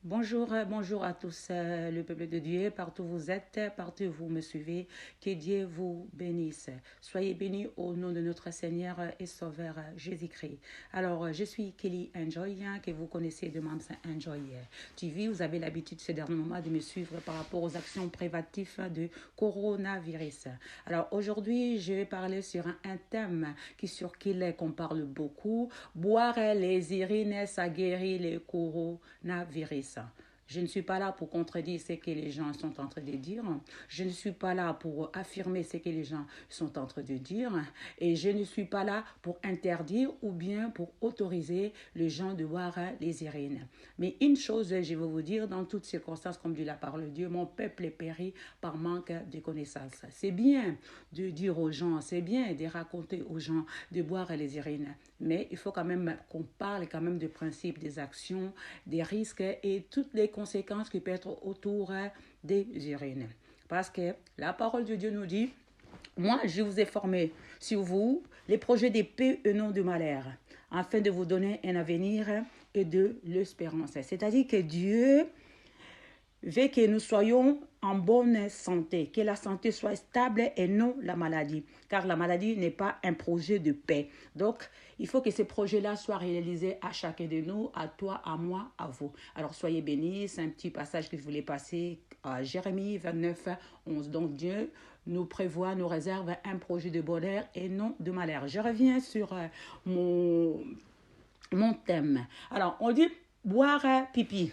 Bonjour à tous, le peuple de Dieu, partout vous êtes, partout vous me suivez, que Dieu vous bénisse. Soyez bénis au nom de notre Seigneur et Sauveur Jésus-Christ. Alors, je suis Kelly Enjoy, que vous connaissez de Mams Enjoy TV. Vous avez l'habitude ce dernier moment de me suivre par rapport aux actions préventives de coronavirus. Alors, aujourd'hui, je vais parler sur un thème sur qui on parle beaucoup. Boire les urines, ça guérit le coronavirus. Je ne suis pas là pour contredire ce que les gens sont en train de dire. Je ne suis pas là pour affirmer ce que les gens sont en train de dire. Et je ne suis pas là pour interdire ou bien pour autoriser les gens de boire les urines. Mais une chose, je vais vous dire, dans toutes circonstances, comme dit la parole de Dieu, mon peuple est péri par manque de connaissances. C'est bien de dire aux gens, c'est bien de raconter aux gens de boire les urines. Mais il faut quand même qu'on parle quand même des principes, des actions, des risques et toutes les conséquences qui peuvent être autour des urines. Parce que la parole de Dieu nous dit, moi je vous ai formé sur vous les projets de paix et non de malheur, afin de vous donner un avenir et de l'espérance. C'est-à-dire que Dieu veut que nous soyons en bonne santé, que la santé soit stable et non la maladie, car la maladie n'est pas un projet de paix. Donc, il faut que ces projets-là soient réalisés à chacun de nous, à toi, à moi, à vous. Alors, soyez bénis, c'est un petit passage que je voulais passer à Jérémie 29, 11. Donc, Dieu nous prévoit, nous réserve un projet de bonheur et non de malheur. Je reviens sur mon thème. Alors, on dit boire pipi.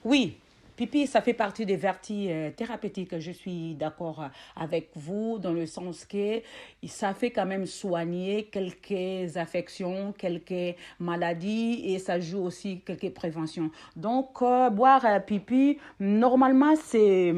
Oui, pipi, ça fait partie des vertus thérapeutiques. Je suis d'accord avec vous dans le sens que ça fait quand même soigner quelques affections, quelques maladies et ça joue aussi quelques préventions. Donc, boire pipi, normalement, c'est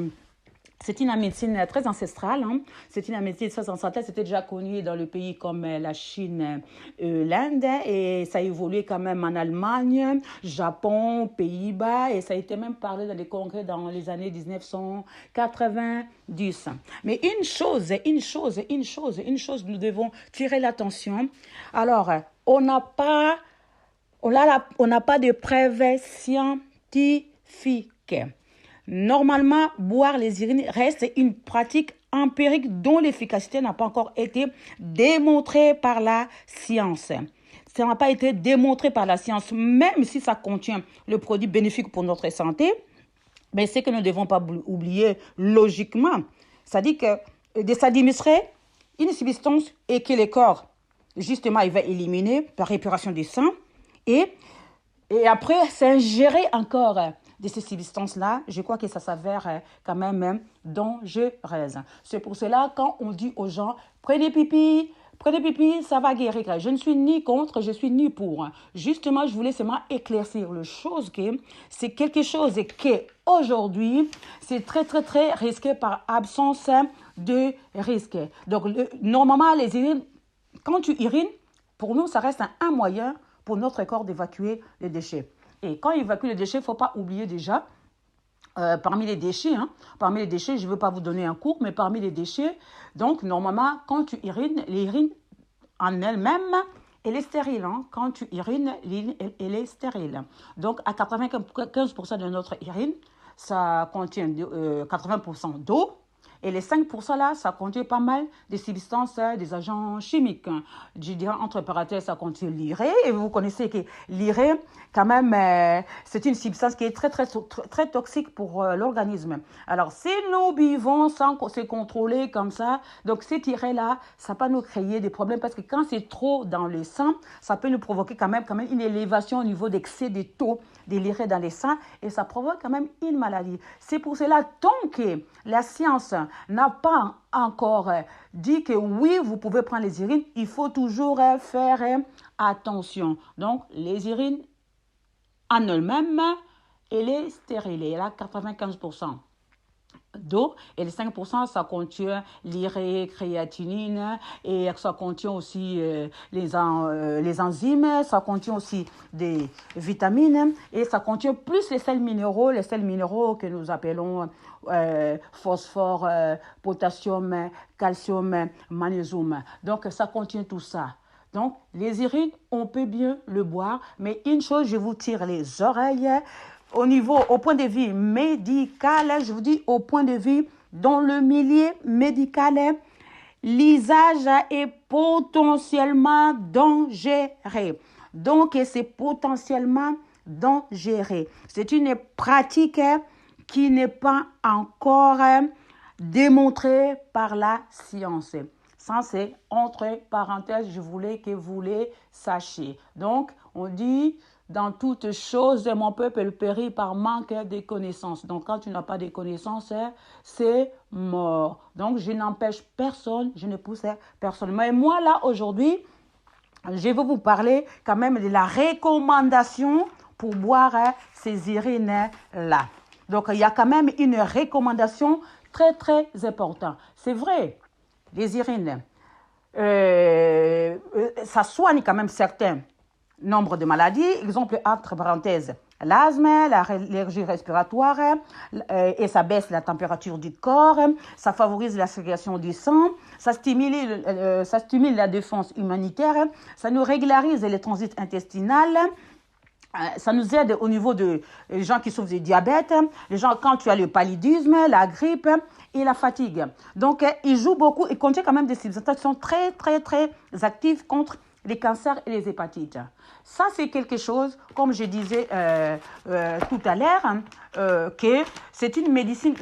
une médecine très ancestrale. Hein. C'est une médecine très ancestrale. C'était déjà connu dans le pays comme la Chine, l'Inde. Et ça a évolué quand même en Allemagne, Japon, Pays-Bas. Et ça a été même parlé dans des congrès dans les années 1990. Mais une chose, nous devons tirer l'attention. Alors, on n'a pas de preuves scientifiques. Normalement, boire les urines reste une pratique empirique dont l'efficacité n'a pas encore été démontrée par la science. Ça n'a pas été démontré par la science, même si ça contient le produit bénéfique pour notre santé. Mais c'est que nous ne devons pas oublier logiquement. C'est-à-dire que de s'administrer une substance et que le corps, justement, il va éliminer par épuration du sang et après s'ingérer encore de ces substances-là, je crois que ça s'avère quand même dangereuse. C'est pour cela, quand on dit aux gens, prenez pipi, ça va guérir. Je ne suis ni contre, je suis ni pour. Justement, je voulais seulement éclaircir le chose que c'est quelque chose que aujourd'hui, c'est très, très, très risqué par absence de risque. Donc, normalement, les urines, quand tu urines, pour nous, ça reste un moyen pour notre corps d'évacuer les déchets. Et quand il évacue les déchets, il ne faut pas oublier déjà, parmi les déchets, je ne veux pas vous donner un cours, mais parmi les déchets, donc normalement, quand tu urines, l'urine en elle-même, elle est stérile. Hein. Quand tu urines, l'urine, elle est stérile. Donc, à 95% de notre urine, ça contient 80% d'eau. Et les 5% là, ça contient pas mal de substances, des agents chimiques. Je dirais entre parenthèses, ça contient l'urée. Et vous connaissez que l'urée, quand même, c'est une substance qui est très, très, très, très toxique pour l'organisme. Alors, si nous buvons sans se contrôler comme ça, donc cette urée-là, ça peut nous créer des problèmes parce que quand c'est trop dans le sang, ça peut nous provoquer quand même une élévation au niveau d'excès des taux de l'urée dans les sangs et ça provoque quand même une maladie. C'est pour cela, tant que la science n'a pas encore dit que oui, vous pouvez prendre les urines, il faut toujours faire attention. Donc, les urines en elles-mêmes, elle est stérile, elle a 95% d'eau et les 5% ça contient l'urée, créatinine et ça contient aussi les enzymes, ça contient aussi des vitamines et ça contient plus les sels minéraux que nous appelons phosphore, potassium, calcium, magnésium. Donc ça contient tout ça. Donc les urines, on peut bien le boire, mais une chose, je vous tire les oreilles. au point de vue médical, je vous dis au point de vue dans le milieu médical, l'usage est potentiellement dangereux. Donc, c'est potentiellement dangereux. C'est une pratique qui n'est pas encore démontrée par la science. Ça, c'est entre parenthèses, je voulais que vous les sachiez. Donc, on dit, dans toutes choses, mon peuple périt par manque de connaissances. Donc, quand tu n'as pas de connaissances, c'est mort. Donc, je n'empêche personne, je ne pousse personne. Mais moi, là, aujourd'hui, je vais vous parler quand même de la recommandation pour boire ces urines-là. Donc, il y a quand même une recommandation très, très importante. C'est vrai, les urines, ça soigne quand même certains nombres de maladies. Exemple, entre parenthèses, l'asthme, l'allergie respiratoire, et ça baisse la température du corps, ça favorise la sécrétion du sang, ça stimule la défense immunitaire, ça nous régularise les transits intestinaux, ça nous aide au niveau des gens qui souffrent de diabète, les gens quand tu as le paludisme, la grippe et la fatigue. Donc, il joue beaucoup, il contient quand même des substances qui sont très, très, très actives contre les cancers et les hépatites. Ça, c'est quelque chose, comme je disais tout à l'heure, que c'est une médecine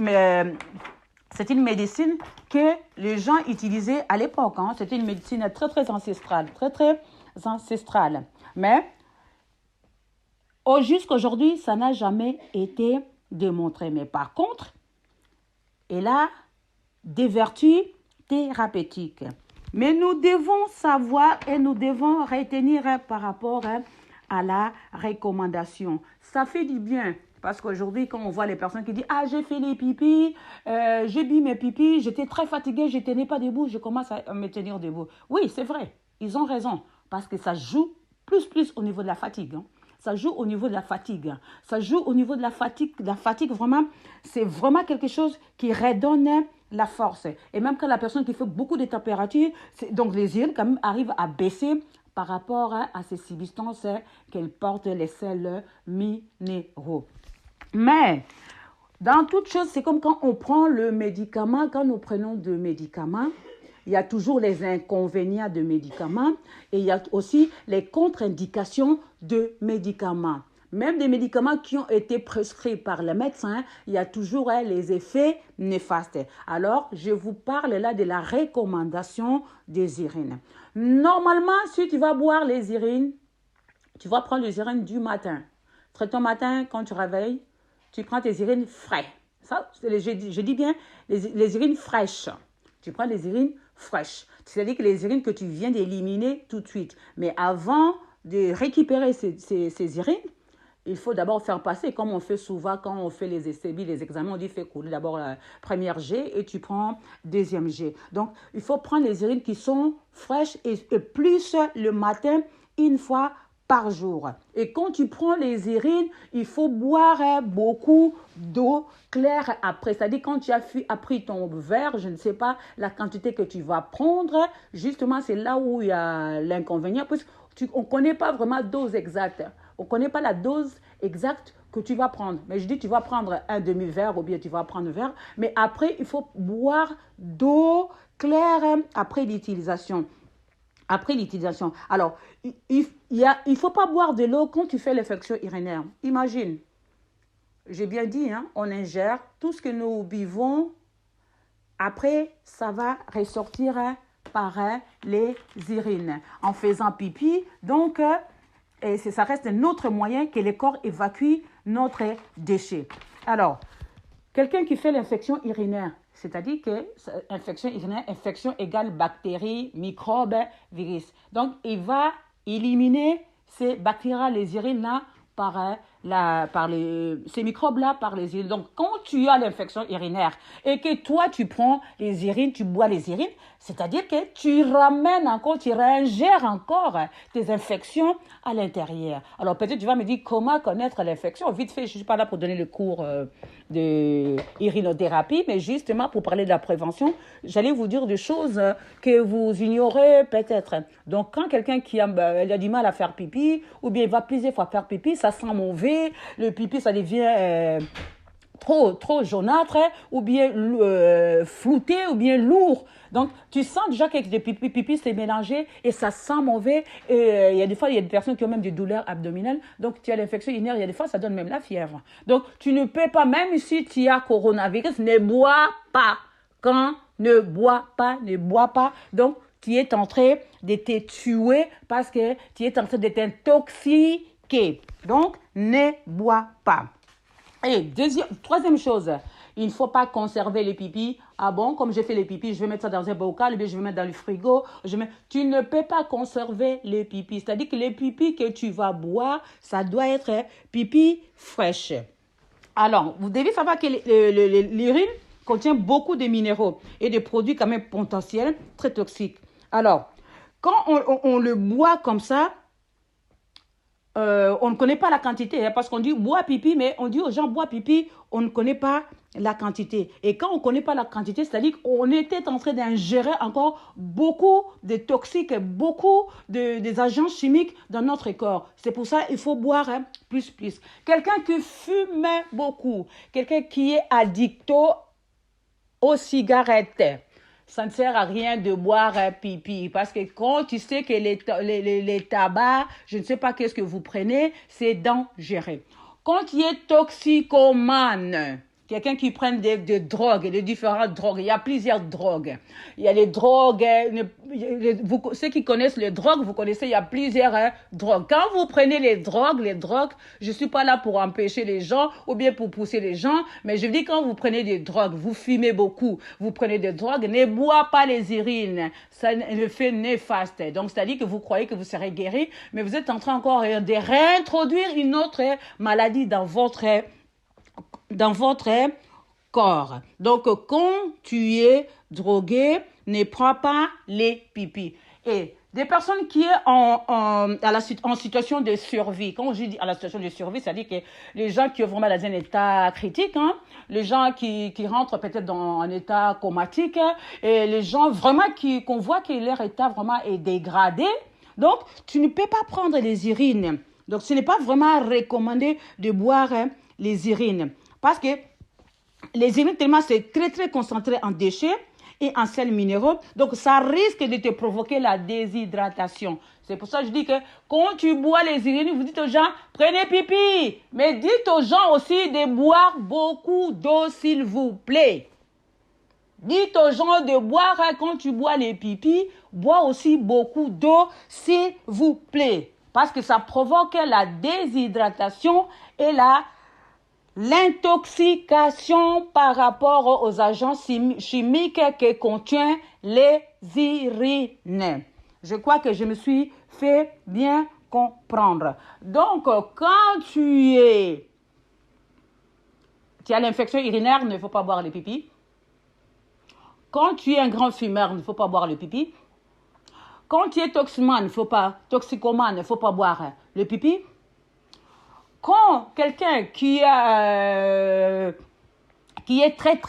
que les gens utilisaient à l'époque. C'était une médecine très, très ancestrale, très, très ancestrale. Mais jusqu'à aujourd'hui, ça n'a jamais été démontré. Mais par contre, elle a des vertus thérapeutiques. Mais nous devons savoir et nous devons retenir par rapport à la recommandation. Ça fait du bien. Parce qu'aujourd'hui, quand on voit les personnes qui disent « Ah, j'ai fait les pipis, j'ai bu mes pipis, j'étais très fatiguée, je ne tenais pas debout, je commence à me tenir debout. » Oui, c'est vrai, ils ont raison. Parce que ça joue plus au niveau de la fatigue. Ça joue au niveau de la fatigue. Ça joue au niveau de la fatigue. La fatigue, vraiment, c'est vraiment quelque chose qui redonne la force. Et même quand la personne qui fait beaucoup de température, donc les urines quand même arrivent à baisser par rapport à ces substances qu'elles portent, les sels minéraux. Mais, dans toute chose, c'est comme quand on prend le médicament, quand nous prenons de médicaments, il y a toujours les inconvénients de médicaments et il y a aussi les contre-indications de médicaments. Même des médicaments qui ont été prescrits par le médecin, il y a toujours les effets néfastes. Alors, je vous parle là de la recommandation des urines. Normalement, si tu vas boire les urines, tu vas prendre les urines du matin. Très tôt matin, quand tu réveilles, tu prends tes urines frais. Ça, je dis bien les urines fraîches. Tu prends les urines fraîches. C'est-à-dire que les urines que tu viens d'éliminer tout de suite. Mais avant de récupérer ces urines, il faut d'abord faire passer, comme on fait souvent quand on fait les SCB, les examens, on dit fais couler d'abord la première jet et tu prends deuxième jet. Donc, il faut prendre les urines qui sont fraîches et plus le matin, une fois par jour. Et quand tu prends les urines, il faut boire beaucoup d'eau claire après. C'est-à-dire quand tu as pris ton verre, je ne sais pas la quantité que tu vas prendre, justement c'est là où il y a l'inconvénient, parce qu'on ne connaît pas vraiment la dose exacte. On ne connaît pas la dose exacte que tu vas prendre. Mais je dis, tu vas prendre un demi-verre ou bien tu vas prendre un verre. Mais après, il faut boire d'eau claire après l'utilisation. Alors, il ne faut pas boire de l'eau quand tu fais l'infection urinaire. Imagine, j'ai bien dit, on ingère tout ce que nous buvons. Après, ça va ressortir par les urines en faisant pipi. Donc, ça reste un autre moyen que le corps évacue notre déchet. Alors, quelqu'un qui fait l'infection urinaire, c'est-à-dire que infection urinaire, infection égale bactéries, microbes, virus. Donc, il va éliminer ces bactéries, les urines-là, ces microbes-là par les urines. Donc, quand tu as l'infection urinaire et que toi, tu prends les urines, tu bois les urines, c'est-à-dire que tu ramènes encore, tu réingères encore tes infections à l'intérieur. Alors, peut-être tu vas me dire comment connaître l'infection. Vite fait, je ne suis pas là pour donner le cours de urinothérapie, mais justement pour parler de la prévention, j'allais vous dire des choses que vous ignorez peut-être. Donc, quand quelqu'un qui a du mal à faire pipi, ou bien il va plusieurs fois faire pipi, ça sent mauvais, mauvais, le pipi, ça devient trop jaunâtre, ou bien flouté, ou bien lourd. Donc, tu sens déjà que le pipi s'est mélangé et ça sent mauvais. Et il y a des fois, il y a des personnes qui ont même des douleurs abdominales. Donc, tu as l'infection urinaire. Il y a des fois, ça donne même la fièvre. Donc, tu ne peux pas, même si tu as coronavirus, ne bois pas. Quand ne bois pas, ne bois pas. Donc, tu es en train de te tuer parce que tu es en train de t'intoxiquer. Donc, ne bois pas. Et troisième chose, il ne faut pas conserver les pipis. Ah bon, comme j'ai fait les pipis, je vais mettre ça dans un bocal, ou bien je vais mettre dans le frigo. Tu ne peux pas conserver les pipis. C'est-à-dire que les pipis que tu vas boire, ça doit être pipi fraîche. Alors, vous devez savoir que l'urine contient beaucoup de minéraux et de produits quand même potentiels très toxiques. Alors, quand on le boit comme ça, on ne connaît pas la quantité, hein, parce qu'on dit bois pipi, mais on dit aux gens bois pipi, on ne connaît pas la quantité. Et quand on ne connaît pas la quantité, c'est-à-dire qu'on était en train d'ingérer encore beaucoup de toxiques, beaucoup des agents chimiques dans notre corps. C'est pour ça qu'il faut boire plus. Quelqu'un qui fume beaucoup, quelqu'un qui est addict aux cigarettes, ça ne sert à rien de boire pipi. Parce que quand tu sais que les tabacs, je ne sais pas qu'est-ce que vous prenez, c'est dangereux. Quand tu es toxicomane, quelqu'un qui prend des drogues, de différentes drogues, il y a plusieurs drogues. Il y a les drogues, ceux qui connaissent les drogues, vous connaissez, il y a plusieurs drogues. Quand vous prenez les drogues, je ne suis pas là pour empêcher les gens ou bien pour pousser les gens, mais je dis quand vous prenez des drogues, vous fumez beaucoup, vous prenez des drogues, ne bois pas les urines. Ça le fait néfaste. Donc, c'est-à-dire que vous croyez que vous serez guéri, mais vous êtes en train encore de réintroduire une autre maladie dans votre corps. Donc, quand tu es drogué, ne prends pas les pipis. Et des personnes qui sont en situation de survie, quand je dis à la situation de survie, c'est-à-dire que les gens qui sont vraiment dans un état critique, hein, les gens qui rentrent peut-être dans un état comatique, et les gens vraiment qu'on voit que leur état vraiment est dégradé. Donc, tu ne peux pas prendre les urines. Donc, ce n'est pas vraiment recommandé de boire les urines. Parce que les urines, tellement c'est très concentré en déchets et en sels minéraux, donc ça risque de te provoquer la déshydratation. C'est pour ça que je dis que quand tu bois les urines, vous dites aux gens, prenez pipi. Mais dites aux gens aussi de boire beaucoup d'eau, s'il vous plaît. Dites aux gens de boire, quand tu bois les pipis, bois aussi beaucoup d'eau, s'il vous plaît. Parce que ça provoque la déshydratation et l'intoxication par rapport aux agents chimiques que contient les urines. Je crois que je me suis fait bien comprendre. Donc, quand tu as l'infection urinaire, il ne faut pas boire le pipi. Quand tu es un grand fumeur, il ne faut pas boire le pipi. Quand tu es toxicomane, il ne faut pas boire le pipi. Quand quelqu'un qui est très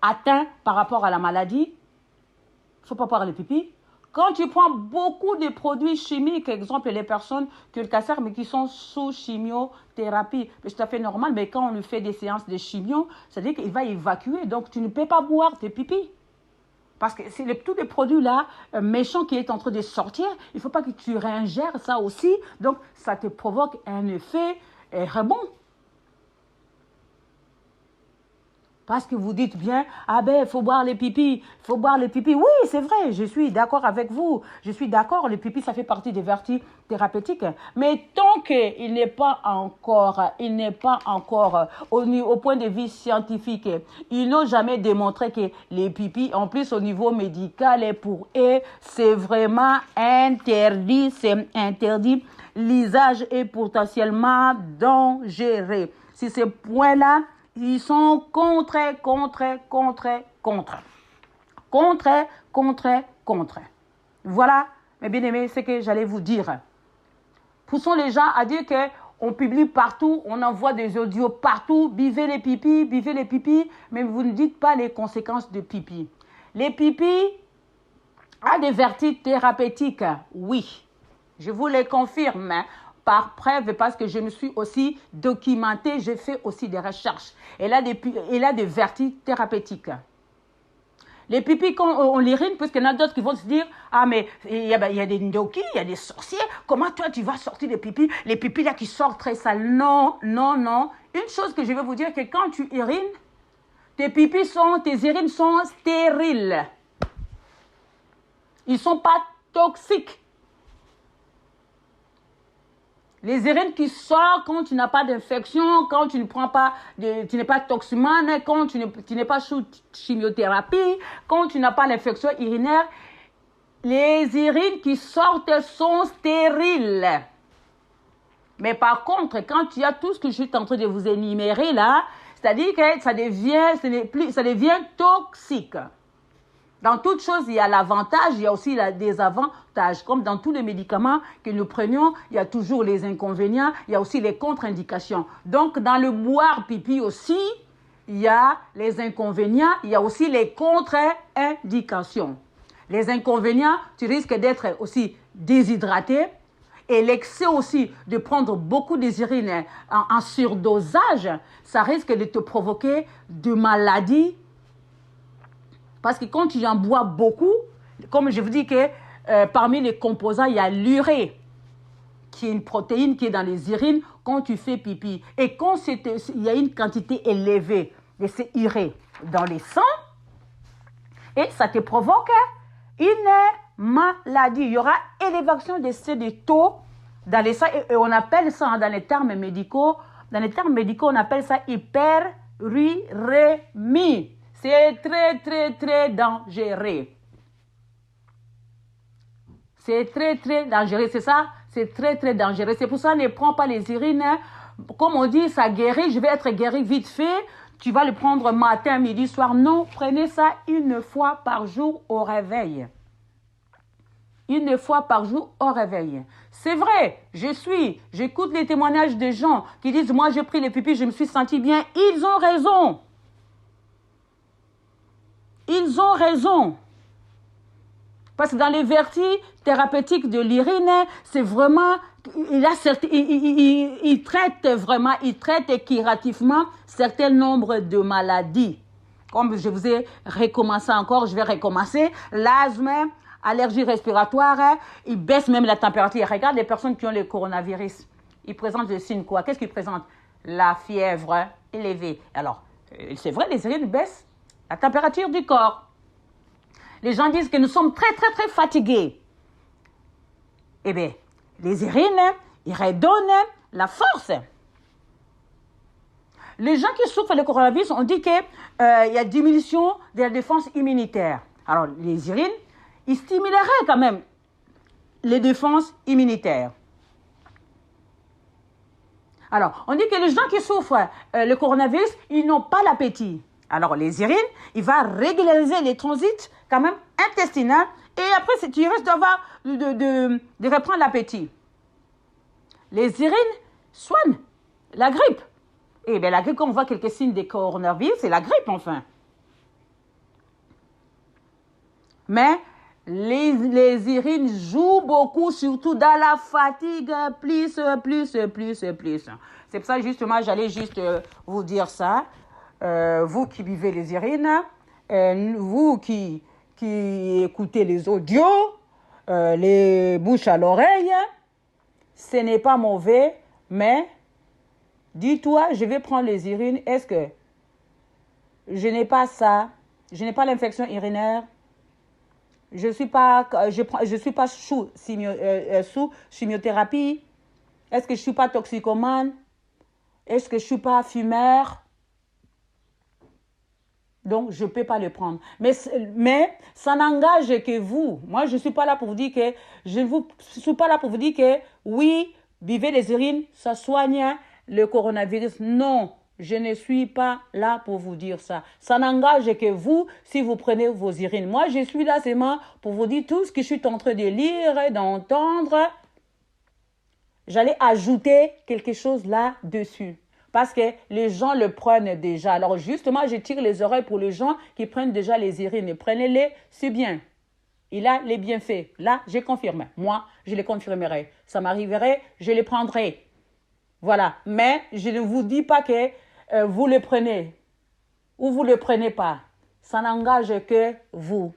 atteint par rapport à la maladie, il ne faut pas boire le pipi. Quand tu prends beaucoup de produits chimiques, exemple les personnes qui ont le cancer mais qui sont sous chimiothérapie, c'est tout à fait normal, mais quand on lui fait des séances de chimio, c'est-à-dire qu'il va évacuer, donc tu ne peux pas boire tes pipis. Parce que c'est tous les produits-là méchants qui est en train de sortir. Il ne faut pas que tu réingères ça aussi. Donc, ça te provoque un effet rebond. Parce que vous dites bien, ah ben, il faut boire les pipis, il faut boire les pipis. Oui, c'est vrai, je suis d'accord avec vous. Je suis d'accord, les pipis, ça fait partie des vertus thérapeutiques. Mais tant qu'il n'est pas encore au point de vue scientifique, ils n'ont jamais démontré que les pipis, en plus au niveau médical, et pour eux, c'est vraiment interdit. C'est interdit. L'usage est potentiellement dangereux. Si ce point-là, ils sont contre. Voilà, mes bien-aimés, ce que j'allais vous dire. Poussons les gens à dire qu'on publie partout, on envoie des audios partout, buvez les pipis, mais vous ne dites pas les conséquences de pipi. Les pipis ont des vertus thérapeutiques, oui. Je vous les confirme. par preuve parce que je me suis aussi documentée, j'ai fait aussi des recherches. Elle a des vertus thérapeutiques. Les pipis, quand on l'urine, puisqu'il y en a d'autres qui vont se dire, ah mais il y a des ndoki, il y a des sorciers, comment toi tu vas sortir des pipis, les pipis là qui sortent très sales. Non, non, non. Une chose que je vais vous dire, que quand tu urines, tes urines sont stériles. Ils ne sont pas toxiques. Les urines qui sortent quand tu n'as pas d'infection, quand tu ne prends pas, tu n'es pas toximane, quand tu n'es pas sous chimiothérapie, quand tu n'as pas l'infection urinaire, les urines qui sortent sont stériles. Mais par contre, quand tu as tout ce que je suis en train de vous énumérer là, c'est-à-dire que ça devient toxique. Dans toute chose, il y a l'avantage, il y a aussi la désavantage. Comme dans tous les médicaments que nous prenions, il y a toujours les inconvénients, il y a aussi les contre-indications. Donc, dans le boire pipi aussi, il y a les inconvénients, il y a aussi les contre-indications. Les inconvénients, tu risques d'être aussi déshydraté et l'excès aussi de prendre beaucoup des urines en surdosage, ça risque de te provoquer de maladies. Parce que quand tu en bois beaucoup, comme je vous dis que parmi les composants, il y a l'urée, qui est une protéine qui est dans les urines quand tu fais pipi. Et quand il y a une quantité élevée de ces urées dans les sangs, et ça te provoque une maladie. Il y aura élévation de ces taux dans les sangs, et on appelle ça, dans les termes médicaux, on appelle ça hyperurémie. C'est très, très, très dangereux. C'est très, très dangereux. C'est ça, c'est très, très dangereux. C'est pour ça, ne prends pas les urines. Comme on dit, ça guérit. Je vais être guéri vite fait. Tu vas le prendre matin, midi, soir. Non, prenez ça une fois par jour au réveil. Une fois par jour au réveil. C'est vrai, j'écoute les témoignages des gens qui disent, moi j'ai pris les pipis, je me suis senti bien. Ils ont raison. Ils ont raison. Parce que dans les vertus thérapeutiques de l'urine, c'est vraiment, il traite curativement certains nombres de maladies. Comme je vous ai recommencé encore, je vais recommencer. L'asthme, allergie respiratoire, il baisse même la température. Regarde les personnes qui ont le coronavirus. Ils présentent le signe quoi? Qu'est-ce qu'ils présentent? La fièvre élevée. Alors, c'est vrai, les urines baissent la température du corps. Les gens disent que nous sommes très, très, très fatigués. Eh bien, les urines, ils redonnent la force. Les gens qui souffrent du coronavirus, on dit qu'il y a diminution de la défense immunitaire. Alors, les urines, ils stimuleraient quand même les défenses immunitaires. Alors, on dit que les gens qui souffrent le coronavirus, ils n'ont pas l'appétit. Alors, les urines, il va régulariser les transits quand même intestinaux et après, tu risques de reprendre l'appétit. Les urines soignent la grippe. Eh bien, la grippe, quand on voit quelques signes de coronavirus, c'est la grippe, enfin. Mais les urines jouent beaucoup, surtout dans la fatigue, plus. C'est pour ça, justement, j'allais juste vous dire ça. Vous qui buvez les urines, vous qui écoutez les audios, les bouches à l'oreille, ce n'est pas mauvais, mais dis-toi, je vais prendre les urines, est-ce que je n'ai pas ça, je n'ai pas l'infection urinaire, je suis pas sous chimiothérapie, est-ce que je suis pas toxicomane, est-ce que je suis pas fumeur? Donc, je ne peux pas le prendre. Mais ça n'engage que vous. Moi, je ne suis pas là pour vous dire que, oui, buvez les urines, ça soigne le coronavirus. Non, je ne suis pas là pour vous dire ça. Ça n'engage que vous si vous prenez vos urines. Moi, je suis là seulement pour vous dire tout ce que je suis en train de lire, d'entendre. J'allais ajouter quelque chose là-dessus. Parce que les gens le prennent déjà. Alors justement, je tire les oreilles pour les gens qui prennent déjà les urines. Prenez-les, c'est bien. il a les bienfaits. Là, j'ai confirmé. Moi, je les confirmerai. Ça m'arriverait, je les prendrai. Voilà. Mais je ne vous dis pas que vous le prenez ou vous ne le prenez pas. Ça n'engage que vous.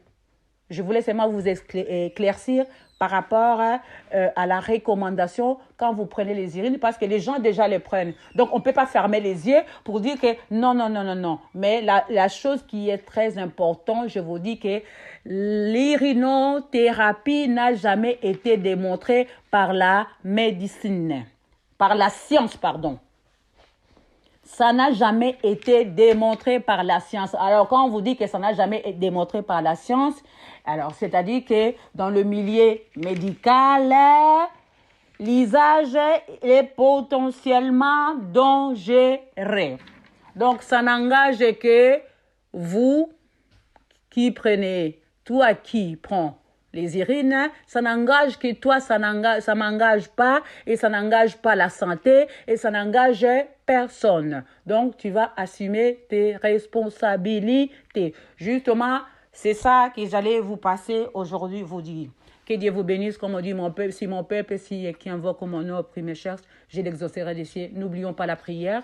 Je voulais seulement vous éclaircir par rapport à la recommandation quand vous prenez les urines, parce que les gens déjà les prennent. Donc, on ne peut pas fermer les yeux pour dire que non, non, non, non, non. Mais la chose qui est très importante, je vous dis que l'urinothérapie n'a jamais été démontrée par la médecine, par la science, pardon. Ça n'a jamais été démontré par la science. Alors, quand on vous dit que ça n'a jamais été démontré par la science, alors, c'est-à-dire que dans le milieu médical, l'usage est potentiellement dangereux. Donc, ça n'engage que vous qui prenez, toi qui prends les urines, ça n'engage que toi, ça m'engage pas et ça n'engage pas la santé et ça n'engage personne. Donc, tu vas assumer tes responsabilités. Justement, c'est ça que j'allais vous passer aujourd'hui, vous dire. Que Dieu vous bénisse, comme on dit mon peuple, si mon peuple, qui invoque mon nom, prie me cherche, je l'exaucerai des cieux. N'oublions pas la prière.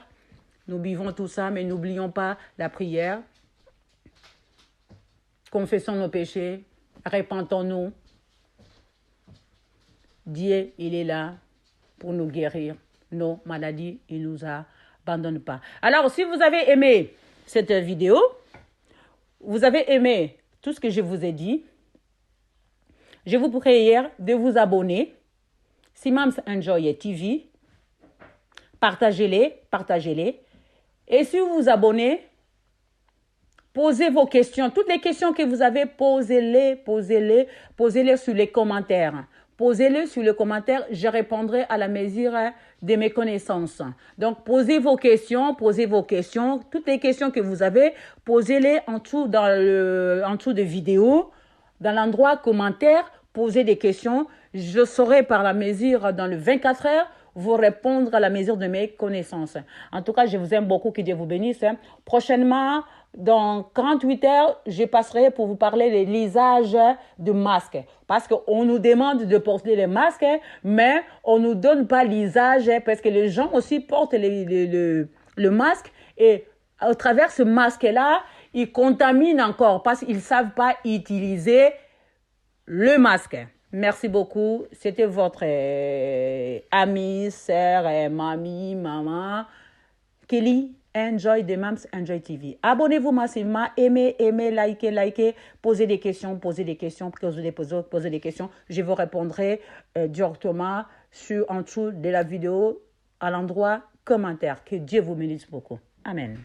Nous vivons tout ça, mais n'oublions pas la prière. Confessons nos péchés. Répentons-nous. Dieu, il est là pour nous guérir. Nos maladies, il ne nous abandonne pas. Alors, si vous avez aimé cette vidéo, vous avez aimé tout ce que je vous ai dit, je vous prie de vous abonner. Simams Enjoy TV. Partagez-les. Et si vous vous abonnez, posez vos questions. Toutes les questions que vous avez, posez-les sur les commentaires. Posez-les sur les commentaires, je répondrai à la mesure de mes connaissances. Donc, posez vos questions. Toutes les questions que vous avez, posez-les en dessous de vidéo, dans l'endroit commentaire, posez des questions. Je saurai par la mesure, dans le 24 heures, vous répondre à la mesure de mes connaissances. En tout cas, je vous aime beaucoup, que Dieu vous bénisse. Prochainement, dans 48 heures, je passerai pour vous parler de l'usage de masques. Parce qu'on nous demande de porter les masques, mais on ne nous donne pas l'usage parce que les gens aussi portent le masque et à travers ce masque-là, ils contaminent encore parce qu'ils ne savent pas utiliser le masque. Merci beaucoup. C'était votre amie, sœur, mamie, maman, Kelly. Enjoy the Mams Enjoy TV. Abonnez-vous massivement, aimez, likez, posez des questions, posez des questions. Je vous répondrai directement en dessous de la vidéo à l'endroit commentaire. Que Dieu vous bénisse beaucoup. Amen.